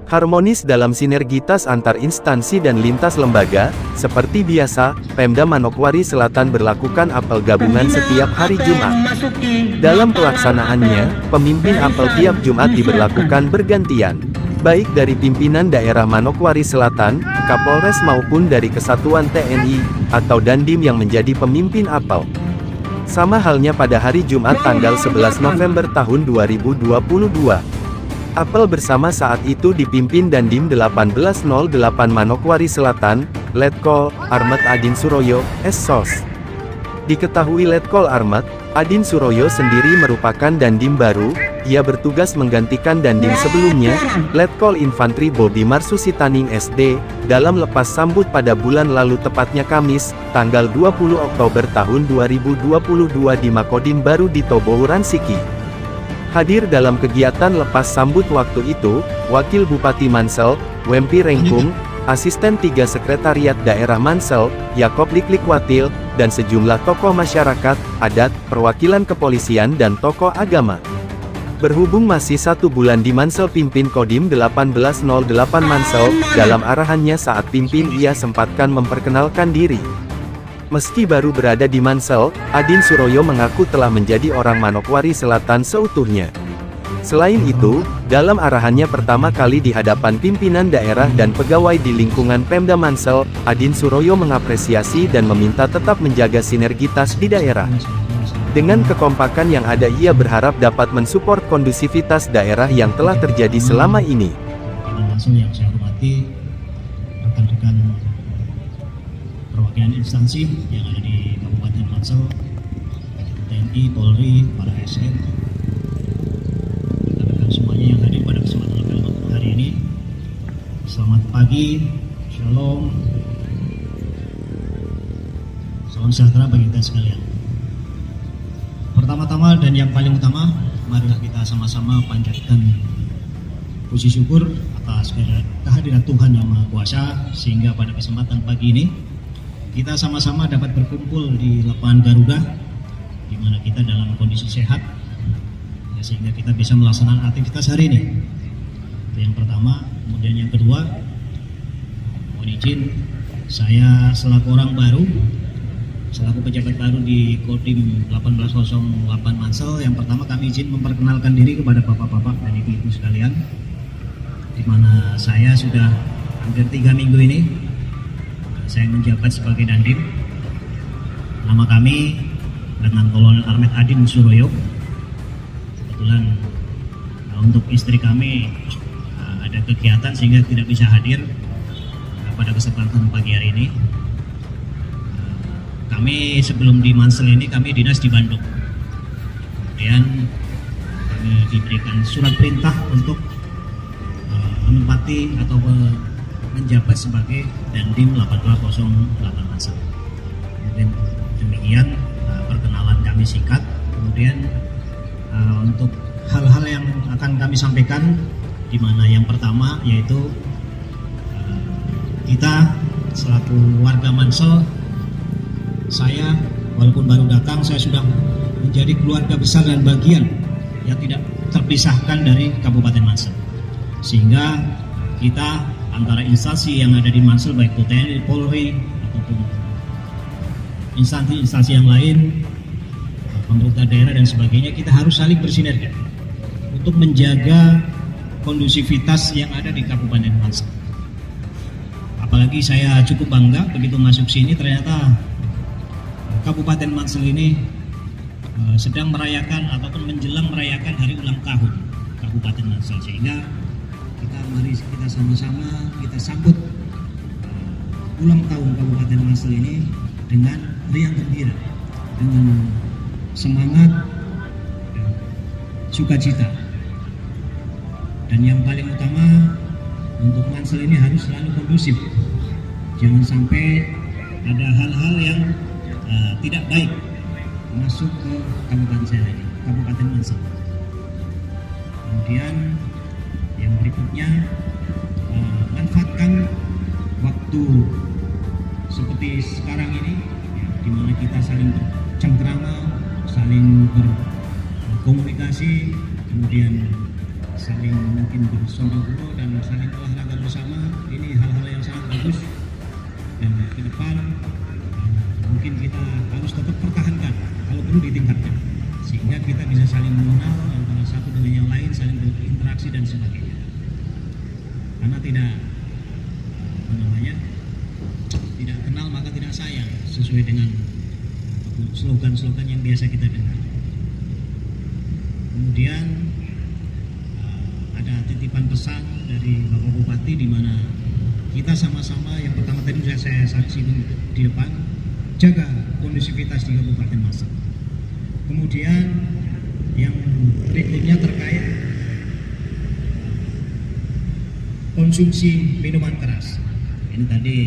Harmonis dalam sinergitas antar instansi dan lintas lembaga, seperti biasa, Pemda Manokwari Selatan berlakukan apel gabungan setiap hari Jumat. Dalam pelaksanaannya, pemimpin apel tiap Jumat diberlakukan bergantian, baik dari pimpinan daerah Manokwari Selatan, Kapolres maupun dari Kesatuan TNI, atau Dandim yang menjadi pemimpin apel. Sama halnya pada hari Jumat tanggal 11 November tahun 2022. Apel bersama saat itu dipimpin Dandim 1808 Manokwari Selatan, Letkol Armet Adin Suroyo, SSOS. Diketahui Letkol Armet Adin Suroyo sendiri merupakan Dandim baru, ia bertugas menggantikan Dandim sebelumnya, Letkol Infantri Bobi Marsusitaning SD, dalam lepas sambut pada bulan lalu tepatnya Kamis, tanggal 20 Oktober tahun 2022 di Makodim baru di Tobohuran Siki. Hadir dalam kegiatan lepas sambut waktu itu, Wakil Bupati Mansel, Wempi Rengkung, Asisten 3 Sekretariat Daerah Mansel, Yakob Liklikwatil, dan sejumlah tokoh masyarakat, adat, perwakilan kepolisian dan tokoh agama. Berhubung masih 1 bulan di Mansel pimpin Kodim 1808 Mansel, dalam arahannya saat pimpin ia sempatkan memperkenalkan diri. Meski baru berada di Mansel, Adin Suroyo mengaku telah menjadi orang Manokwari Selatan seutuhnya. Selain itu, dalam arahannya pertama kali di hadapan pimpinan daerah dan pegawai di lingkungan Pemda Mansel, Adin Suroyo mengapresiasi dan meminta tetap menjaga sinergitas di daerah. Dengan kekompakan yang ada ia berharap dapat mensupport kondusivitas daerah yang telah terjadi selama ini. Langsung yang saya hormati, rekan-rekan perwakilan instansi yang ada di Kabupaten Mansel, TNI, Polri, para ASN, rekan-rekan semuanya yang hadir pada kesempatan hari ini. Selamat pagi, shalom, salam sejahtera bagi kita sekalian. Pertama-tama dan yang paling utama, marilah kita sama-sama panjatkan puji syukur atas kehadiran Tuhan Yang Maha Kuasa, sehingga pada kesempatan pagi ini kita sama-sama dapat berkumpul di lapangan Garuda, di mana kita dalam kondisi sehat, ya, sehingga kita bisa melaksanakan aktivitas hari ini. Itu yang pertama. Kemudian yang kedua, mohon izin, saya selaku orang baru, selaku pejabat baru di Kodim 1808 Mansel, yang pertama kami izin memperkenalkan diri kepada bapak-bapak dan ibu-ibu sekalian, di mana saya sudah hampir 3 minggu ini saya menjabat sebagai Dandim. Nama kami dengan Kolonel Armet Adin Suroyo. Kebetulan untuk istri kami ada kegiatan sehingga tidak bisa hadir pada kesempatan pagi hari ini. Kami sebelum di Mansel ini kami dinas di Bandung. Kemudian kami diberikan surat perintah untuk menempati atau menjabat sebagai Dandim 1808 Mansel. Kemudian demikian perkenalan kami singkat. Kemudian untuk hal-hal yang akan kami sampaikan, di mana yang pertama yaitu kita selaku warga Mansel, saya walaupun baru datang, saya sudah menjadi keluarga besar dan bagian yang tidak terpisahkan dari Kabupaten Mansel, sehingga kita antara instansi yang ada di Mansel, baik TNI, Polri, ataupun instansi-instansi yang lain, pemerintah daerah dan sebagainya, kita harus saling bersinergi untuk menjaga kondusivitas yang ada di Kabupaten Mansel. Apalagi saya cukup bangga begitu masuk sini, ternyata Kabupaten Mansel ini sedang merayakan ataupun menjelang merayakan hari ulang tahun Kabupaten Mansel, sehingga mari kita sama-sama kita sambut ulang tahun Kabupaten Mansel ini dengan riang gembira, dengan semangat, sukacita. Dan yang paling utama, untuk Mansel ini harus selalu kondusif. Jangan sampai ada hal-hal yang tidak baik masuk ke Kabupaten Mansel. Kemudian yang berikutnya, manfaatkan waktu seperti sekarang ini, ya, di mana kita saling bercengkrama, saling berkomunikasi, kemudian saling mungkin bersondong-guru dan saling olahraga bersama. Ini hal-hal yang sangat bagus, dan ke depan mungkin kita harus tetap pertahankan, kalau perlu ditingkatkan, sehingga kita bisa saling mengenal antara satu dengan yang lain, saling berinteraksi dan sebagainya. Karena tidak tidak kenal maka tidak sayang, sesuai dengan slogan-slogan yang biasa kita dengar. Kemudian ada titipan pesan dari Bapak Bupati, di mana kita sama-sama, yang pertama tadi sudah saya singgung di depan, jaga kondusivitas di Kabupaten Masak. Kemudian yang berikutnya terkait konsumsi minuman keras. Ini tadi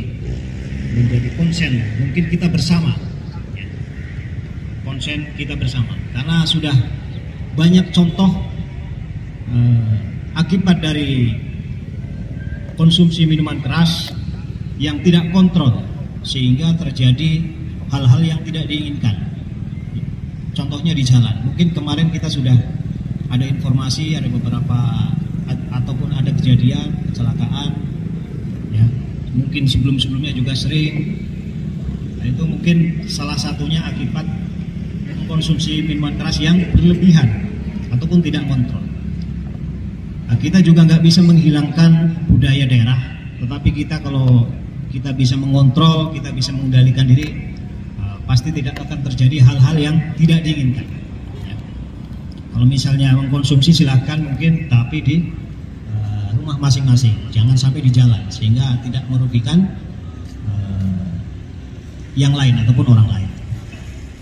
menjadi konsen mungkin kita bersama, konsen kita bersama, karena sudah banyak contoh akibat dari konsumsi minuman keras yang tidak kontrol, sehingga terjadi hal-hal yang tidak diinginkan. Contohnya di jalan, mungkin kemarin kita sudah ada informasi, ada beberapa ataupun ada kejadian kecelakaan, ya, mungkin sebelum-sebelumnya juga sering. Nah, itu mungkin salah satunya akibat konsumsi minuman keras yang berlebihan ataupun tidak kontrol. Nah, kita juga nggak bisa menghilangkan budaya daerah, tetapi kita kalau kita bisa mengontrol, kita bisa mengendalikan diri, pasti tidak akan terjadi hal-hal yang tidak diinginkan. Ya. Kalau misalnya mengkonsumsi silahkan mungkin, tapi di rumah masing-masing, jangan sampai di jalan, sehingga tidak merugikan yang lain ataupun orang lain.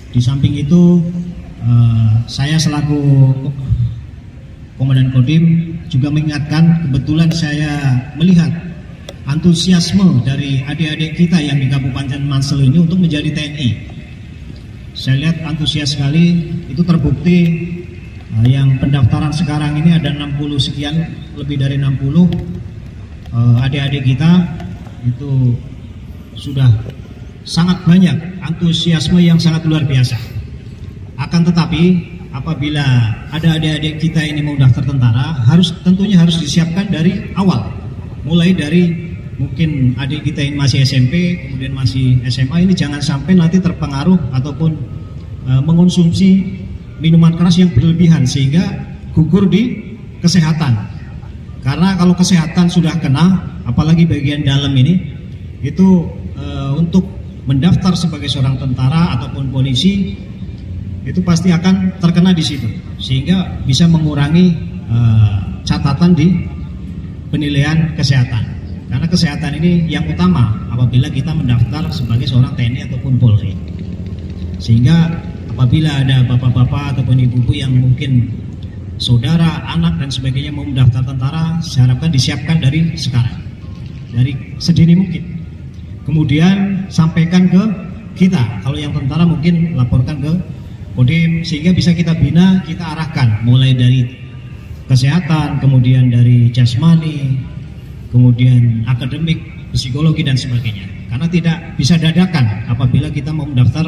Di samping itu, saya selaku Komandan Kodim juga mengingatkan, kebetulan saya melihat antusiasme dari adik-adik kita yang di Kabupaten Mansel ini untuk menjadi TNI. Saya lihat antusias sekali, itu terbukti yang pendaftaran sekarang ini ada 60 sekian, lebih dari 60 adik-adik kita, itu sudah sangat banyak antusiasme yang sangat luar biasa. Akan tetapi apabila ada adik-adik kita ini mau daftar tentara, tentunya harus disiapkan dari awal, mulai dari mungkin adik kita yang masih SMP, kemudian masih SMA, ini jangan sampai nanti terpengaruh ataupun mengonsumsi minuman keras yang berlebihan sehingga gugur di kesehatan. Karena kalau kesehatan sudah kena, apalagi bagian dalam ini, itu untuk mendaftar sebagai seorang tentara ataupun polisi itu pasti akan terkena di situ, sehingga bisa mengurangi catatan di penilaian kesehatan. Karena kesehatan ini yang utama apabila kita mendaftar sebagai seorang TNI ataupun Polri. Sehingga apabila ada bapak-bapak ataupun ibu-ibu yang mungkin saudara, anak dan sebagainya mau mendaftar tentara, saya harapkan disiapkan dari sekarang, dari sedini mungkin. Kemudian sampaikan ke kita, kalau yang tentara mungkin laporkan ke Kodim, sehingga bisa kita bina, kita arahkan mulai dari kesehatan, kemudian dari jasmani, kemudian akademik, psikologi dan sebagainya. Karena tidak bisa dadakan apabila kita mau mendaftar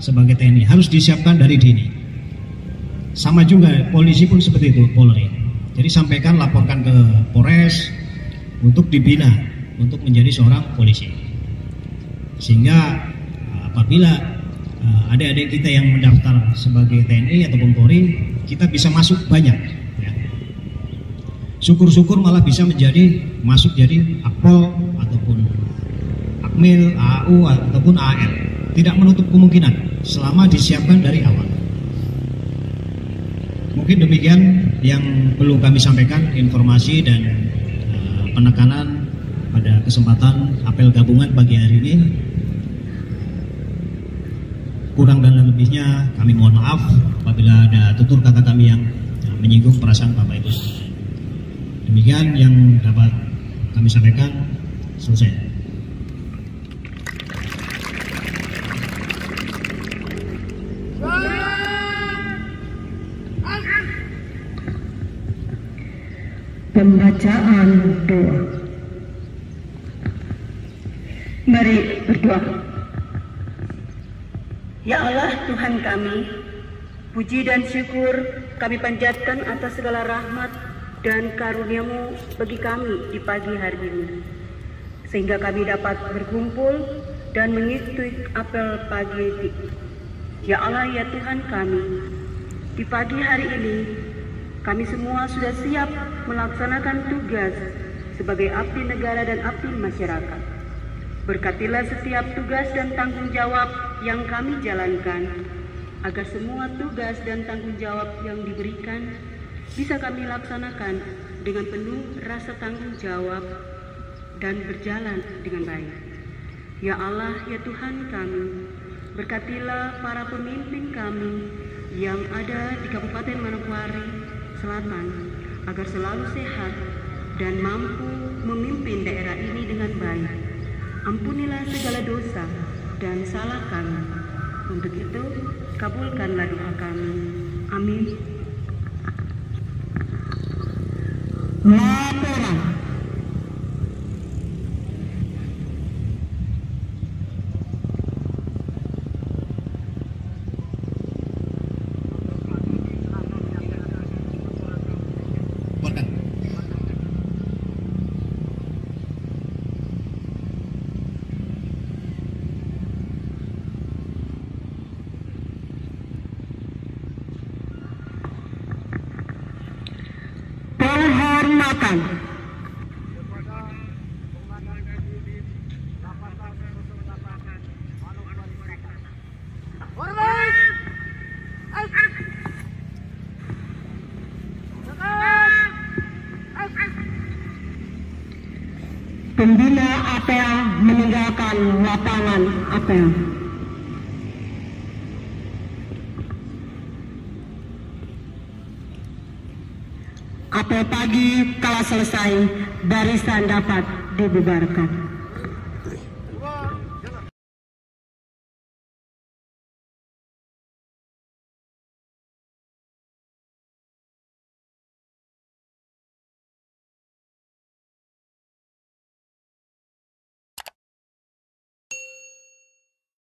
sebagai TNI, harus disiapkan dari dini. Sama juga polisi pun seperti itu, Polri. Jadi sampaikan, laporkan ke Polres untuk dibina untuk menjadi seorang polisi. Sehingga apabila adik-adik kita yang mendaftar sebagai TNI ataupun Polri, kita bisa masuk banyak. Ya. Syukur-syukur malah bisa masuk jadi Akpol ataupun Akmil, AAU ataupun AL. Tidak menutup kemungkinan selama disiapkan dari awal. Mungkin demikian yang perlu kami sampaikan, informasi dan penekanan pada kesempatan apel gabungan pagi hari ini. Kurang dan lebihnya kami mohon maaf apabila ada tutur kata kami yang menyinggung perasaan Bapak Ibu. Demikian yang dapat kami sampaikan. Selesai. Pembacaan doa. Mari berdoa. Ya Allah Tuhan kami, puji dan syukur kami panjatkan atas segala rahmat, dan karunia-Mu bagi kami di pagi hari ini, sehingga kami dapat berkumpul dan mengikuti apel pagi ini. Ya Allah, ya Tuhan kami, di pagi hari ini kami semua sudah siap melaksanakan tugas sebagai abdi negara dan abdi masyarakat. Berkatilah setiap tugas dan tanggung jawab yang kami jalankan, agar semua tugas dan tanggung jawab yang diberikan bisa kami laksanakan dengan penuh rasa tanggung jawab dan berjalan dengan baik. Ya Allah, ya Tuhan kami, berkatilah para pemimpin kami yang ada di Kabupaten Manokwari Selatan, agar selalu sehat dan mampu memimpin daerah ini dengan baik. Ampunilah segala dosa dan salah kami. Untuk itu, kabulkanlah doa kami. Amin. Laporan. Penghormatan. Pembina apel meninggalkan lapangan apel. Apel pagi telah selesai, barisan dapat dibubarkan.